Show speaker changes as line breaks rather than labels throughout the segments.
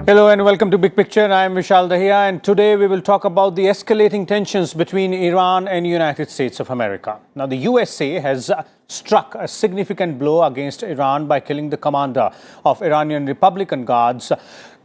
Hello and welcome to Big Picture. I am Vishal Dahiya, and today we will talk about the escalating tensions between Iran and United States of America. Now, the USA has struck a significant blow against Iran by killing the commander of Iranian Republican Guards,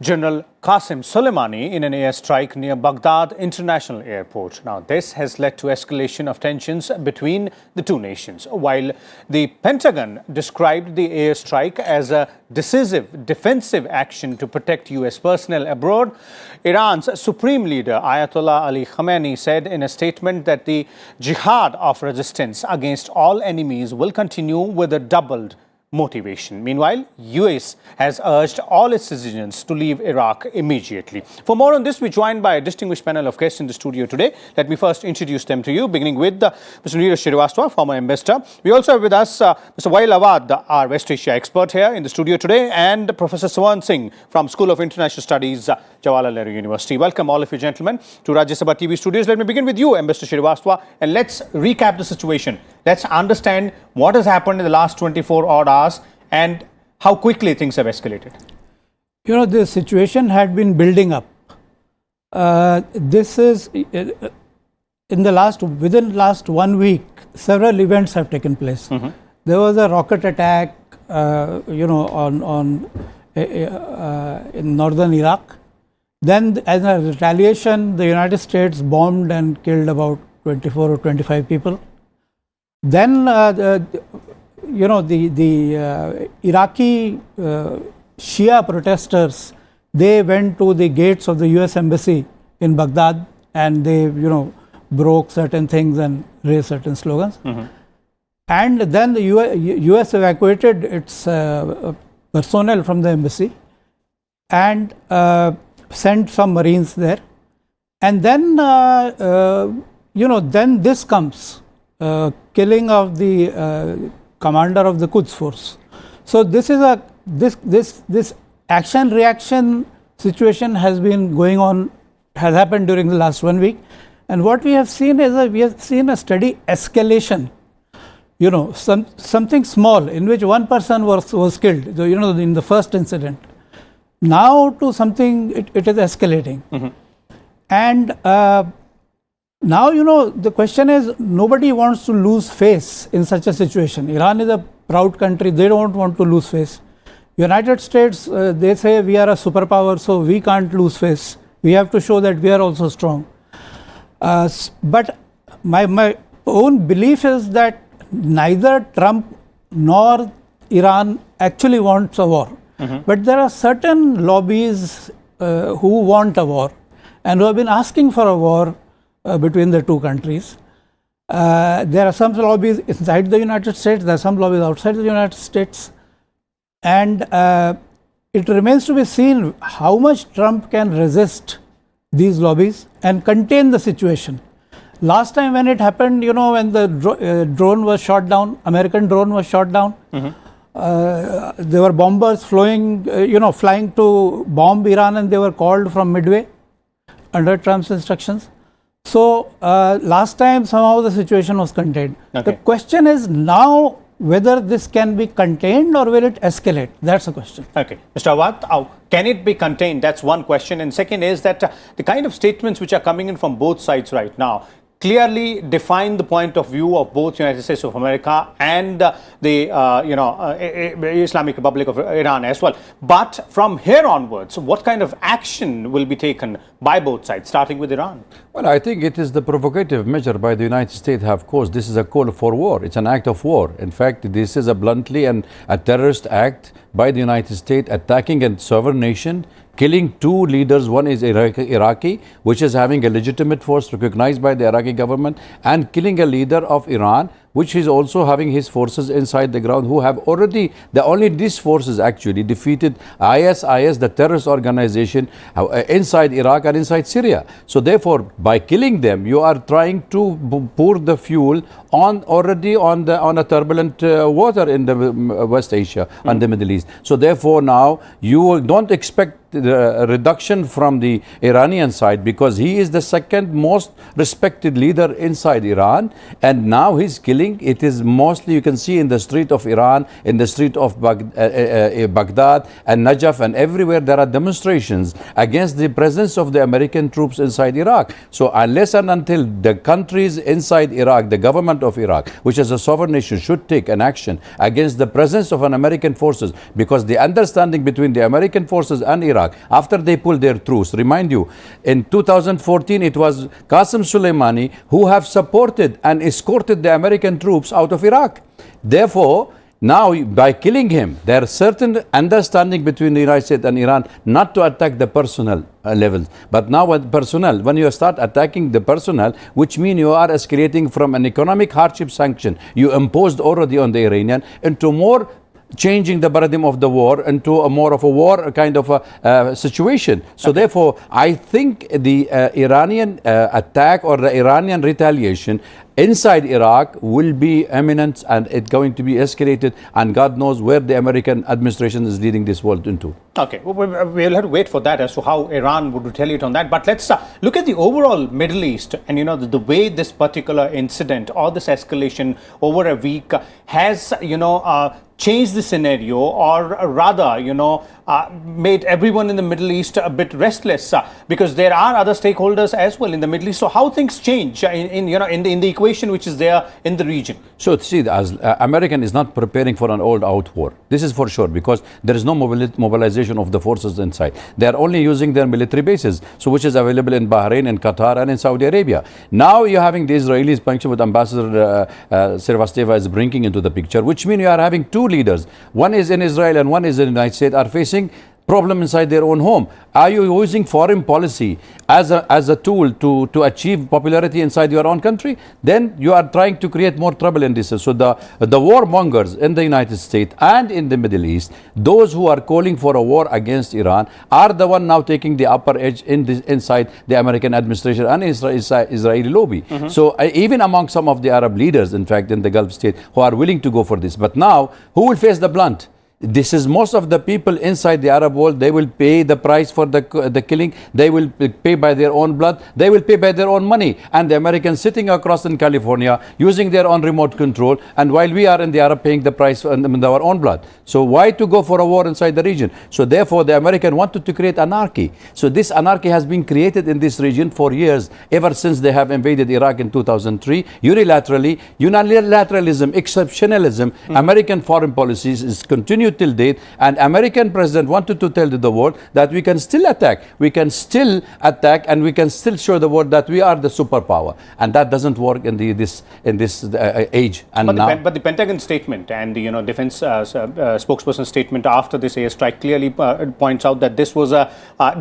General Qasem Soleimani, in an airstrike near Baghdad International Airport. Now, this has led to escalation of tensions between the two nations. While the Pentagon described the airstrike as a decisive defensive action to protect U.S. personnel abroad, Iran's supreme leader, Ayatollah Ali Khamenei, said in a statement that the jihad of resistance against all enemies will continue with a doubled motivation. Meanwhile, US has urged all its citizens to leave Iraq immediately. For more on this, we're joined by a distinguished panel of guests in the studio today. Let me first introduce them to you, beginning with Mr. Neeraj Srivastava, former ambassador. We also have with us Mr. Wael Awad, our West Asia expert here in the studio today, and Professor Sawan Singh from School of International Studies, Jawaharlal Nehru University. Welcome all of you gentlemen to Rajya Sabha TV studios. Let me begin with you, Ambassador Srivastava, and let's recap the situation. Let's understand what has happened in the last 24 odd hours and how quickly things have escalated.
You know, the situation had been building up. This is within the last 1 week, several events have taken place. There was a rocket attack, in northern Iraq. Then, as a retaliation, the United States bombed and killed about 24 or 25 people. Then, the Iraqi Shia protesters, they went to the gates of the US Embassy in Baghdad and they, broke certain things and raised certain slogans. And then the US evacuated its personnel from the embassy and sent some Marines there. And then, then this comes. Killing of the commander of the Quds force. So this is this action reaction situation has been going on, has happened during the last 1 week, and what we have seen is a steady escalation. Something small in which one person was killed. In the first incident, now to something it is escalating, and. Now, the question is, nobody wants to lose face in such a situation. Iran is a proud country. They don't want to lose face. United States, they say we are a superpower, so we can't lose face. We have to show that we are also strong. But my own belief is that neither Trump nor Iran actually wants a war. But there are certain lobbies who want a war and who have been asking for a war between the two countries. There are some lobbies inside the United States, there are some lobbies outside the United States, and it remains to be seen how much Trump can resist these lobbies and contain the situation. Last time when it happened, when the drone was shot down, American drone was shot down, there were bombers flying to bomb Iran, and they were called from Midway under Trump's instructions. So, last time somehow the situation was contained. Okay. The question is now whether this can be contained or will it escalate? That's the question. Okay.
Mr. Awad, can it be contained? That's one question. And second is that the kind of statements which are coming in from both sides right now clearly define the point of view of both United States of America and the Islamic Republic of Iran as well. But from here onwards, what kind of action will be taken by both sides, starting with Iran?
Well, I think it is the provocative measure by the United States have caused. This is a call for war. It's an act of war. In fact, this is a bluntly and a terrorist act by the United States attacking a sovereign nation, killing two leaders. One is Iraqi, which is having a legitimate force recognized by the Iraqi government, and killing a leader of Iran, which is also having his forces inside the ground, who have already, only these forces actually defeated ISIS, the terrorist organization inside Iraq and inside Syria. So therefore, by killing them, you are trying to pour the fuel on a turbulent water in the West Asia and the Middle East. So therefore now, you don't expect reduction from the Iranian side, because he is the second most respected leader inside Iran, and now he's killing. It is mostly, you can see in the street of Iran, in the street of Baghdad and Najaf, and everywhere there are demonstrations against the presence of the American troops inside Iraq. So unless and until the countries inside Iraq, the government of Iraq, which is a sovereign nation, should take an action against the presence of an American forces, because the understanding between the American forces and Iraq after they pulled their troops, remind you, in 2014 it was Qasem Soleimani who have supported and escorted the American troops out of Iraq. Therefore, now, by killing him, there are certain understanding between the United States and Iran not to attack the personal levels. But now with personnel, when you start attacking the personnel, which means you are escalating from an economic hardship sanction you imposed already on the Iranian into more changing the paradigm of the war into a more of a war kind of a situation. So therefore, I think the Iranian attack or the Iranian retaliation inside Iraq will be imminent, and it's going to be escalated, and God knows where the American administration is leading this world into.
Okay, we'll have to wait for that as to how Iran would retaliate on that. But let's look at the overall Middle East, and the way this particular incident or this escalation over a week has, changed the scenario, or rather, made everyone in the Middle East a bit restless, because there are other stakeholders as well in the Middle East. So how things change in the equation which is there in the region?
So see, as American is not preparing for an all-out war. This is for sure, because there is no mobilization of the forces inside. They are only using their military bases, so which is available in Bahrain, in Qatar, and in Saudi Arabia. Now you're having the Israelis, function with Ambassador Srivastava is bringing into the picture, which means you are having two leaders. One is in Israel and one is in the United States, are facing problem inside their own home. Are you using foreign policy as a tool to achieve popularity inside your own country? Then you are trying to create more trouble in this. So the warmongers in the United States and in the Middle East, those who are calling for a war against Iran, are the one now taking the upper edge inside the American administration and Israeli lobby. So even among some of the Arab leaders, in fact, in the Gulf state, who are willing to go for this. But now, who will face the blunt? This is most of the people inside the Arab world. They will pay the price for the killing. They will pay by their own blood. They will pay by their own money. And the Americans sitting across in California using their own remote control, and while we are in the Arab paying the price with our own blood. So why to go for a war inside the region? So therefore, the American wanted to create anarchy. So this anarchy has been created in this region for years, ever since they have invaded Iraq in 2003. Unilaterally, unilateralism, exceptionalism, American foreign policies is continued till date, and American president wanted to tell the world that we can still attack, and we can still show the world that we are the superpower, and that doesn't work in this age. And
but the Pentagon statement and the defense spokesperson statement after this airstrike clearly points out that this was a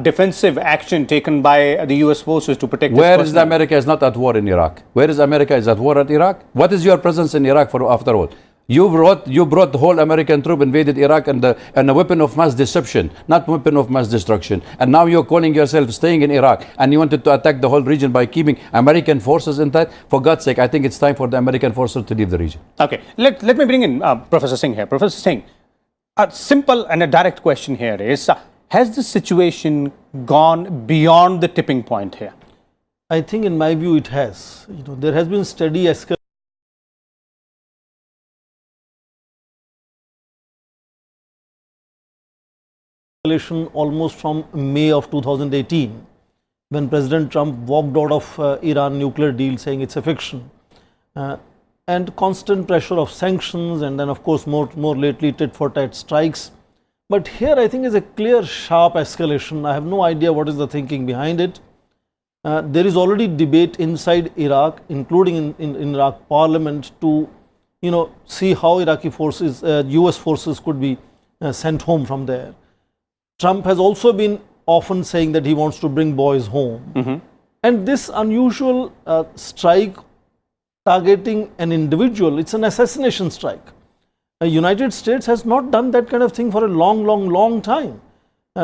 defensive action taken by the U.S. forces to protect.
Where is America is not at war in Iraq? Where is America is at war at Iraq? What is your presence in Iraq for after all? You brought the whole American troop, invaded Iraq, and a weapon of mass deception, not weapon of mass destruction. And now you're calling yourself staying in Iraq, and you wanted to attack the whole region by keeping American forces in that. For God's sake, I think it's time for the American forces to leave the region.
Okay, let me bring in Professor Singh here. Professor Singh, a simple and a direct question here is, has the situation gone beyond the tipping point here?
I think in my view it has. There has been steady escalation almost from May of 2018, when President Trump walked out of Iran nuclear deal saying it's a fiction, and constant pressure of sanctions, and then of course more lately tit for tat strikes. But here I think is a clear sharp escalation. I have no idea what is the thinking behind it. There is already debate inside Iraq, including in Iraq parliament, to see how Iraqi forces, US forces could be sent home from there. Trump has also been often saying that he wants to bring boys home. And this unusual strike targeting an individual, it's an assassination strike. The United States has not done that kind of thing for a long time.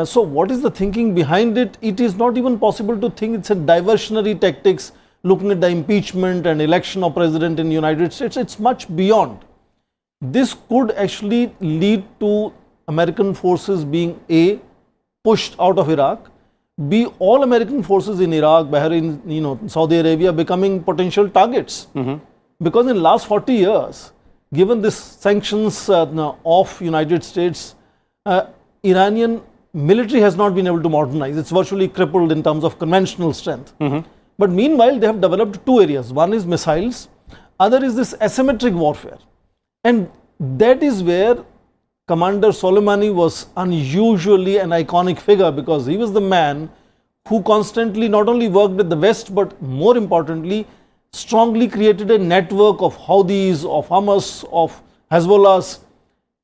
So what is the thinking behind it? It is not even possible to think it's a diversionary tactics, looking at the impeachment and election of president in the United States. It's much beyond. This could actually lead to American forces being pushed out of Iraq, B, all American forces in Iraq, Bahrain, Saudi Arabia becoming potential targets. Because in last 40 years, given this sanctions of United States, Iranian military has not been able to modernize. It's virtually crippled in terms of conventional strength. But meanwhile, they have developed two areas. One is missiles, other is this asymmetric warfare. And that is where Commander Soleimani was unusually an iconic figure, because he was the man who constantly not only worked with the West, but more importantly, strongly created a network of Houthis, of Hamas, of Hezbollahs,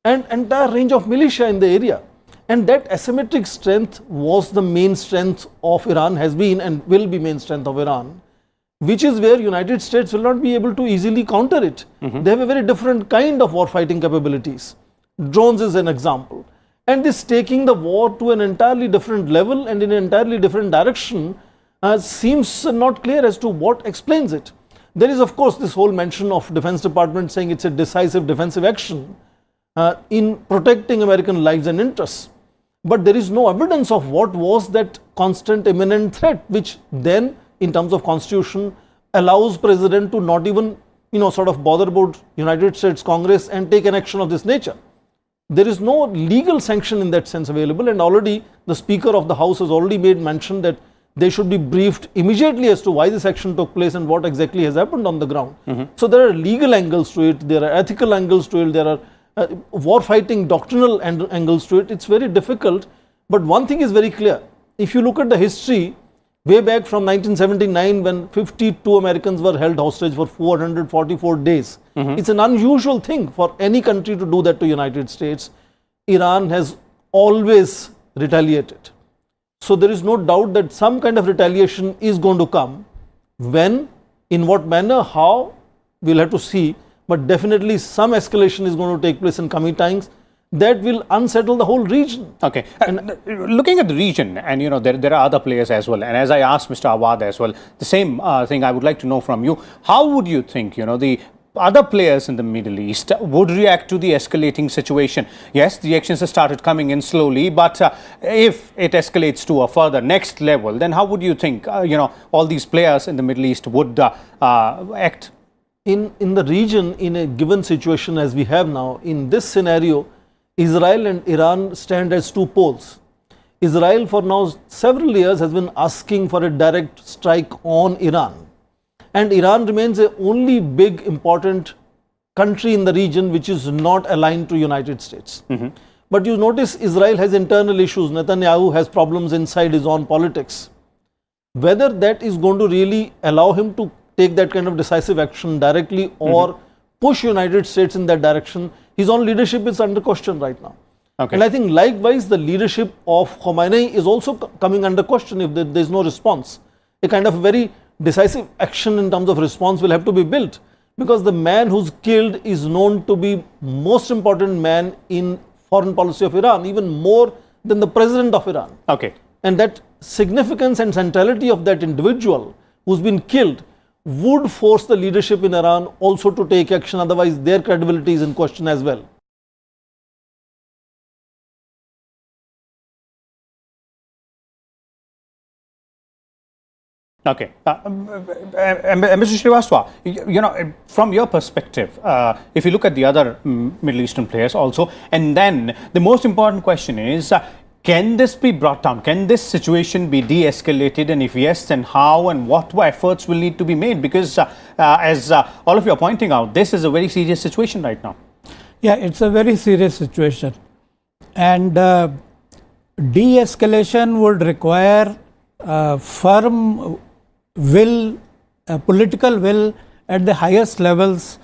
and entire range of militia in the area. And that asymmetric strength was the main strength of Iran, has been and will be main strength of Iran, which is where United States will not be able to easily counter it. They have a very different kind of war fighting capabilities. Drones is an example. And this taking the war to an entirely different level and in an entirely different direction seems not clear as to what explains it. There is, of course, this whole mention of Defense Department saying it's a decisive defensive action in protecting American lives and interests. But there is no evidence of what was that constant imminent threat, which then, in terms of constitution, allows president to not even, sort of bother about United States Congress and take an action of this nature. There is no legal sanction in that sense available, and already the Speaker of the House has already made mention that they should be briefed immediately as to why this action took place and what exactly has happened on the ground. So there are legal angles to it, there are ethical angles to it, there are war fighting doctrinal angles to it. It's very difficult, but one thing is very clear. If you look at the history, way back from 1979, when 52 Americans were held hostage for 444 days, it's an unusual thing for any country to do that to United States. Iran has always retaliated. So there is no doubt that some kind of retaliation is going to come. When, in what manner, how, we'll have to see. But definitely some escalation is going to take place in coming times that will unsettle the whole region.
Okay. And looking at the region, and there are other players as well. And as I asked Mr. Awad as well, the same thing I would like to know from you. How would you think, the other players in the Middle East would react to the escalating situation? Yes, the actions have started coming in slowly, but if it escalates to a further next level, then how would you think, all these players in the Middle East would act?
In the region, in a given situation as we have now, in this scenario, Israel and Iran stand as two poles. Israel for now several years has been asking for a direct strike on Iran. And Iran remains the only big important country in the region which is not aligned to United States. But you notice Israel has internal issues. Netanyahu has problems inside his own politics. Whether that is going to really allow him to take that kind of decisive action directly or push United States in that direction, his own leadership is under question right now.
Okay.
And I think likewise the leadership of Khomeini is also coming under question if there is no response. A kind of very decisive action in terms of response will have to be built, because the man who's killed is known to be most important man in foreign policy of Iran, even more than the president of Iran.
Okay.
And that significance and centrality of that individual who's been killed would force the leadership in Iran also to take action, otherwise their credibility is in question as well.
Okay. Mr. Srivastava, from your perspective, if you look at the other Middle Eastern players also, and then the most important question is, can this be brought down? Can this situation be de-escalated? And if yes, then how and what efforts will need to be made? Because as all of you are pointing out, this is a very serious situation right now.
Yeah, it's a very serious situation. And de-escalation would require firm will, political will at the highest levels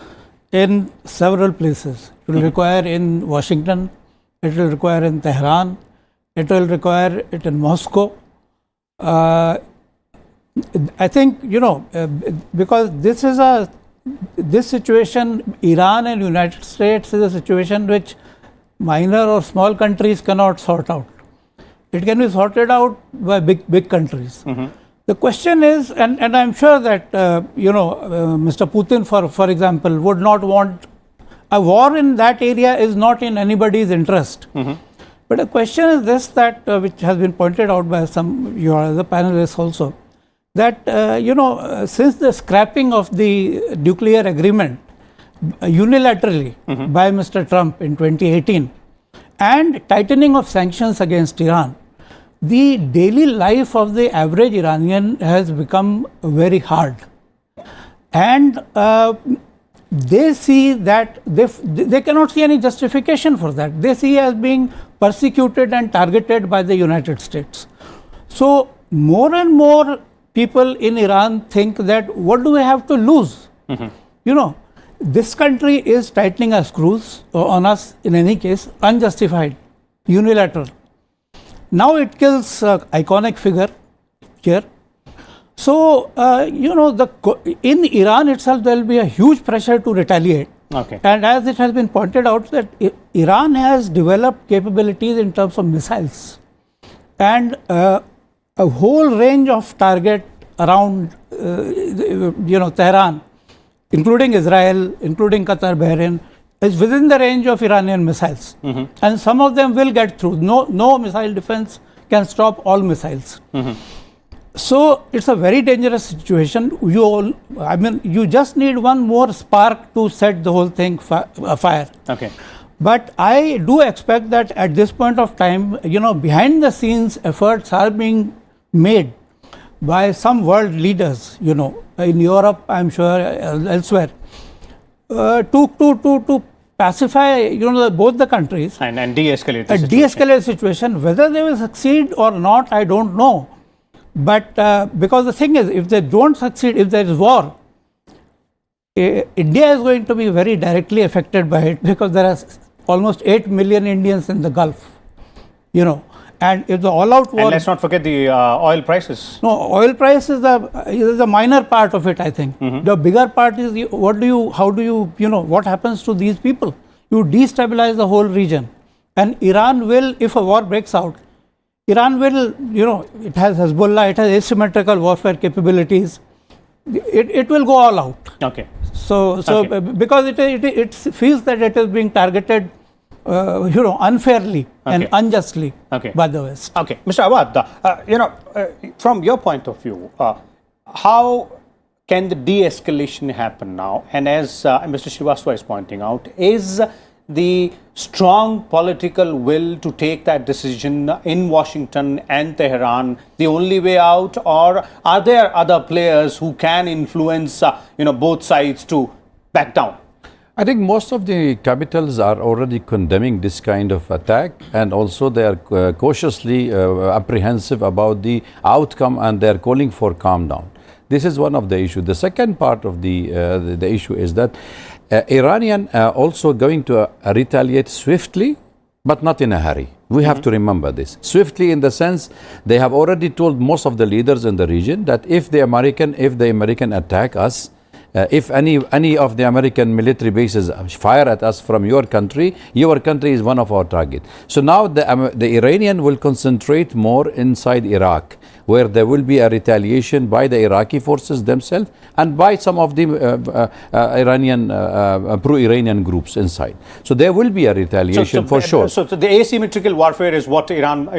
in several places. It will require in Washington, it will require in Tehran, it will require it in Moscow. I think, because this situation, Iran and United States is a situation which minor or small countries cannot sort out. It can be sorted out by big countries. The question is, and I'm sure that, Mr. Putin, for example, would not want a war in that area, is not in anybody's interest. But the question is this, that which has been pointed out by some your other panelists also, that since the scrapping of the nuclear agreement unilaterally by Mr. Trump in 2018 and tightening of sanctions against Iran, the daily life of the average Iranian has become very hard. And they see that they cannot see any justification for that. They see as being persecuted and targeted by the United States. So more and more people in Iran think that what do we have to lose? This country is tightening our screws on us in any case, unjustified, unilateral. Now it kills iconic figure here. So, in Iran itself, there will be a huge pressure to retaliate.
Okay.
And as it has been pointed out, that Iran has developed capabilities in terms of missiles and a whole range of target around, Tehran, including Israel, including Qatar, Bahrain, is within the range of Iranian missiles. And some of them will get through. No missile defense can stop all missiles. So it's a very dangerous situation. You just need one more spark to set the whole thing afire.
Okay.
But I do expect that at this point of time, behind the scenes efforts are being made by some world leaders, in Europe, I'm sure, elsewhere, to pacify, both the countries
And de-escalate the
a
situation.
de-escalate situation. Whether they will succeed or not, I don't know. But because the thing is, if they don't succeed, if there is war, India is going to be very directly affected by it, because there are almost 8 million Indians in the Gulf, and if the all-out war...
And let's not forget the oil prices.
No, oil price is a minor part of it, I think. The bigger part is what happens to these people? You destabilize the whole region. And Iran will, if a war breaks out, Iran will, it has Hezbollah, it has asymmetrical warfare capabilities. It will go all out.
Okay.
So because it feels that it is being targeted, unfairly and unjustly by the West.
Okay, Mr. Awad, from your point of view, how can the de-escalation happen now? And as Mr. Srivastava is pointing out, is the strong political will to take that decision in Washington and Tehran the only way out, or are there other players who can influence, both sides to back down?
I think most of the capitals are already condemning this kind of attack, and also they are cautiously apprehensive about the outcome, and they are calling for calm down. This is one of the issues. The second part of the issue is that Iranian also going to retaliate swiftly, but not in a hurry. We have to remember this. Swiftly in the sense, they have already told most of the leaders in the region that if the American attack us, if any of the American military bases fire at us from your country is one of our targets. So now the Iranian will concentrate more inside Iraq, where there will be a retaliation by the Iraqi forces themselves and by some of the Iranian pro-Iranian groups inside. So there will be a retaliation for sure.
So the asymmetrical warfare is what Iran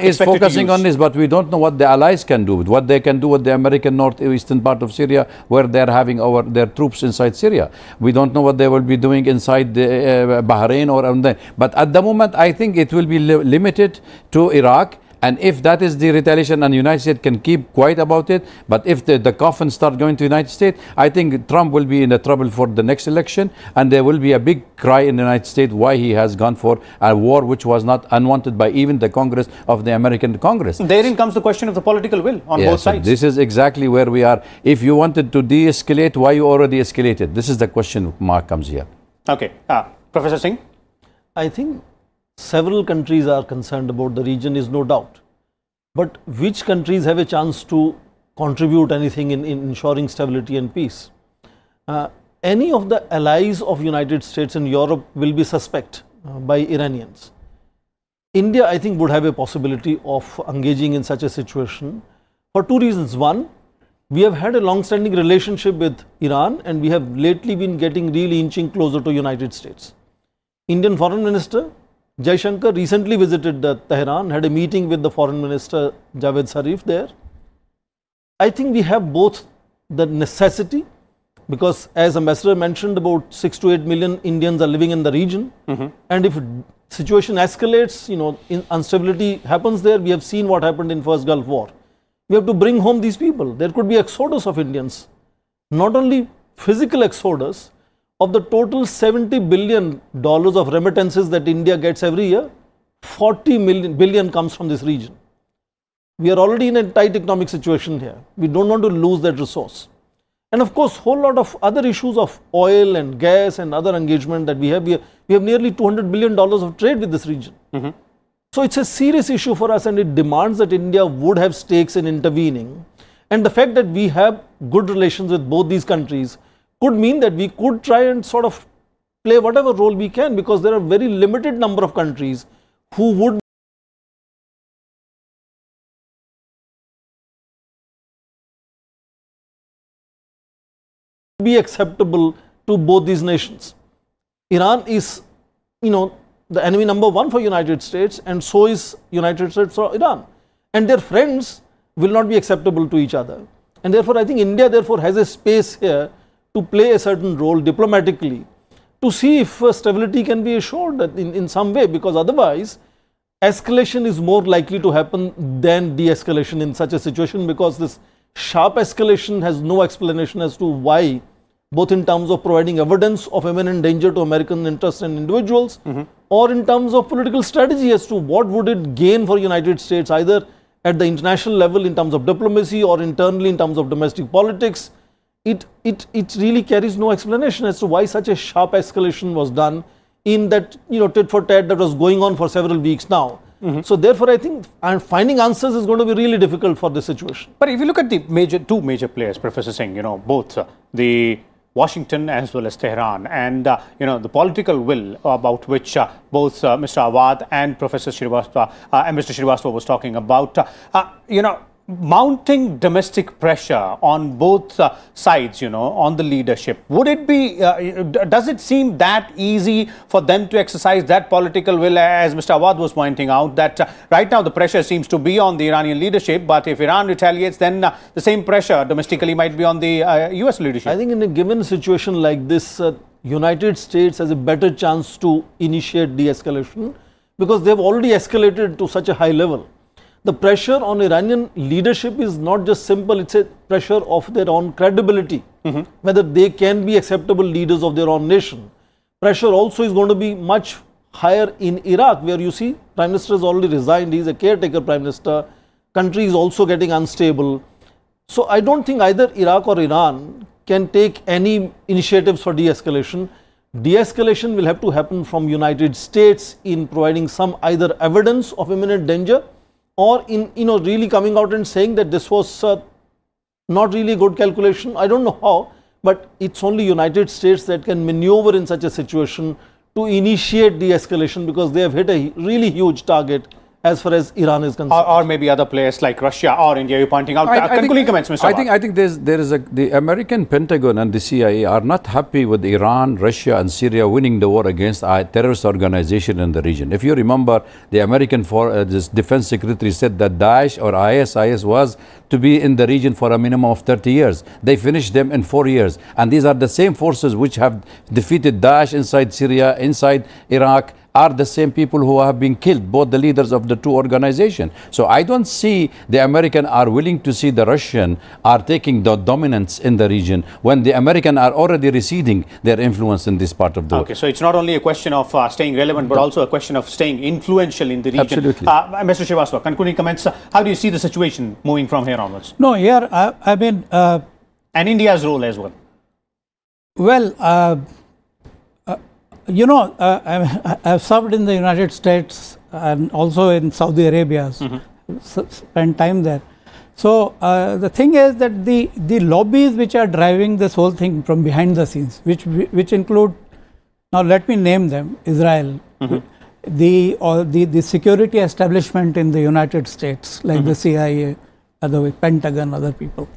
is
focusing on this, but we don't know what the allies can do, what they can do with the American northeastern part of Syria, where they're having their troops inside Syria. We don't know what they will be doing inside Bahrain or there. But at the moment, I think it will be limited to Iraq. And if that is the retaliation, and the United States can keep quiet about it, but if the coffins start going to the United States, I think Trump will be in the trouble for the next election, and there will be a big cry in the United States why he has gone for a war which was not unwanted by even the Congress of the American Congress.
Therein comes the question of the political will on both sides.
This is exactly where we are. If you wanted to de-escalate, why you already escalated? This is the question mark comes here.
Okay. Professor Singh?
I think several countries are concerned about the region, is no doubt. But which countries have a chance to contribute anything in ensuring stability and peace? Any of the allies of United States and Europe will be suspect by Iranians. India, I think, would have a possibility of engaging in such a situation for two reasons. One, we have had a long-standing relationship with Iran, and we have lately been getting really inching closer to United States. Indian Foreign Minister Jaishankar recently visited Tehran, had a meeting with the Foreign Minister Javed Zarif there. I think we have both the necessity, because as Ambassador mentioned, about 6 to 8 million Indians are living in the region. And if situation escalates, instability happens there. We have seen what happened in First Gulf War. We have to bring home these people. There could be exodus of Indians. Not only physical exodus, of the total $70 billion of remittances that India gets every year, 40 billion comes from this region. We are already in a tight economic situation here. We don't want to lose that resource. And of course, whole lot of other issues of oil and gas and other engagement that we have. We have nearly $200 billion of trade with this region. So it's a serious issue for us, and it demands that India would have stakes in intervening. And the fact that we have good relations with both these countries could mean that we could try and sort of play whatever role we can, because there are very limited number of countries who would be acceptable to both these nations. Iran is, the enemy number one for United States, and so is United States for Iran. And their friends will not be acceptable to each other. And therefore, I think India therefore has a space here to play a certain role diplomatically to see if stability can be assured in some way, because otherwise escalation is more likely to happen than de-escalation in such a situation, because this sharp escalation has no explanation as to why, both in terms of providing evidence of imminent danger to American interests and individuals, or in terms of political strategy as to what would it gain for United States, either at the international level in terms of diplomacy or internally in terms of domestic politics. It really carries no explanation as to why such a sharp escalation was done in that tit for tat that was going on for several weeks now. So therefore, I think finding answers is going to be really difficult for this situation.
But if you look at the two major players, Professor Singh, both the Washington as well as Tehran, and the political will about which both Mr. Awad and Professor Srivastava and Mr. Srivastava was talking about, mounting domestic pressure on both sides, on the leadership. Would it be, does it seem that easy for them to exercise that political will, as Mr. Awad was pointing out, that right now the pressure seems to be on the Iranian leadership, but if Iran retaliates, then the same pressure domestically might be on the US leadership?
I think in a given situation like this, United States has a better chance to initiate de-escalation, because they have already escalated to such a high level. The pressure on Iranian leadership is not just simple, it's a pressure of their own credibility, whether they can be acceptable leaders of their own nation. Pressure also is going to be much higher in Iraq, where you see Prime Minister has already resigned, he is a caretaker Prime Minister, country is also getting unstable. So I don't think either Iraq or Iran can take any initiatives for de-escalation. De-escalation will have to happen from United States in providing some either evidence of imminent danger, or in really coming out and saying that this was not really a good calculation. I don't know how, but it's only United States that can maneuver in such a situation to initiate de-escalation, because they have hit a really huge target as far as Iran is concerned.
Or maybe other players like Russia or India, you're pointing out. Concluding comments, Mr. Awad.
I think the American Pentagon and the CIA are not happy with Iran, Russia and Syria winning the war against a terrorist organization in the region. If you remember, the American Defense Secretary said that Daesh or ISIS was to be in the region for a minimum of 30 years. They finished them in 4 years. And these are the same forces which have defeated Daesh inside Syria, inside Iraq, are the same people who have been killed, both the leaders of the two organizations. So I don't see the American are willing to see the Russian are taking the dominance in the region when the American are already receding their influence in this part of the world.
Okay, so it's not only a question of staying relevant, but also a question of staying influential in the region.
Absolutely.
Mr. Srivastava, concluding comments, how do you see the situation moving from here onwards?
No, here, I mean...
and India's role as well.
Well, I've served in the United States and also in Saudi Arabia, spent time there. So the thing is that the lobbies which are driving this whole thing from behind the scenes, which include, now let me name them: Israel, the security establishment in the United States, like the CIA, other Pentagon, other people.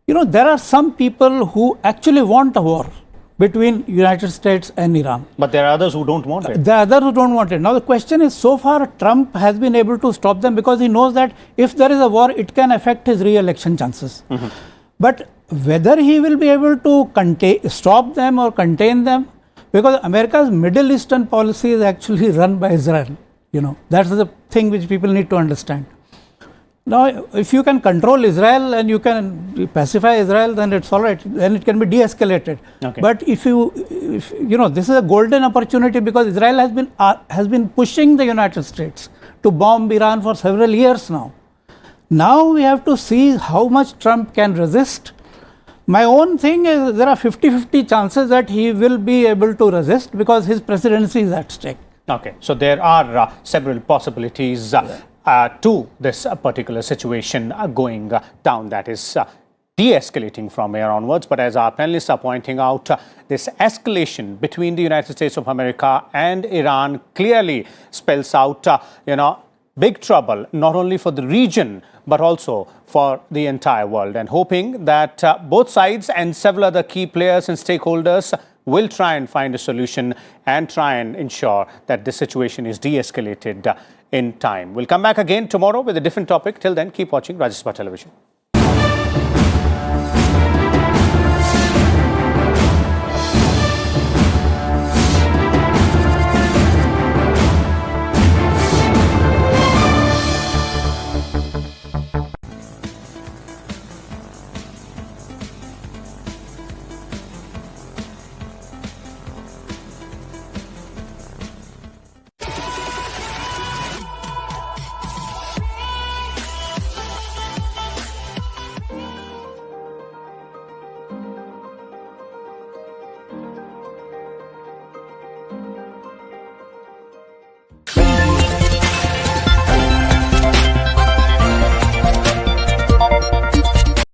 There are some people who actually want a war. between United States and Iran.
But there are others who don't want it.
There are others who don't want it. Now the question is, so far Trump has been able to stop them because he knows that if there is a war, it can affect his re-election chances. But whether he will be able to stop them or contain them, because America's Middle Eastern policy is actually run by Israel. That's the thing which people need to understand. Now, if you can control Israel and you can pacify Israel, then it's all right. Then it can be de-escalated.
Okay.
But if this is a golden opportunity because Israel has been pushing the United States to bomb Iran for several years now. Now we have to see how much Trump can resist. My own thing is there are 50-50 chances that he will be able to resist because his presidency is at stake.
Okay, so there are several possibilities to this particular situation going down, that is de-escalating from here onwards. But as our panelists are pointing out, this escalation between the United States of America and Iran clearly spells out, big trouble, not only for the region, but also for the entire world. And hoping that both sides and several other key players and stakeholders will try and find a solution and try and ensure that this situation is de-escalated in time. We'll come back again tomorrow with a different topic. Till then, keep watching Rajya Sabha Television.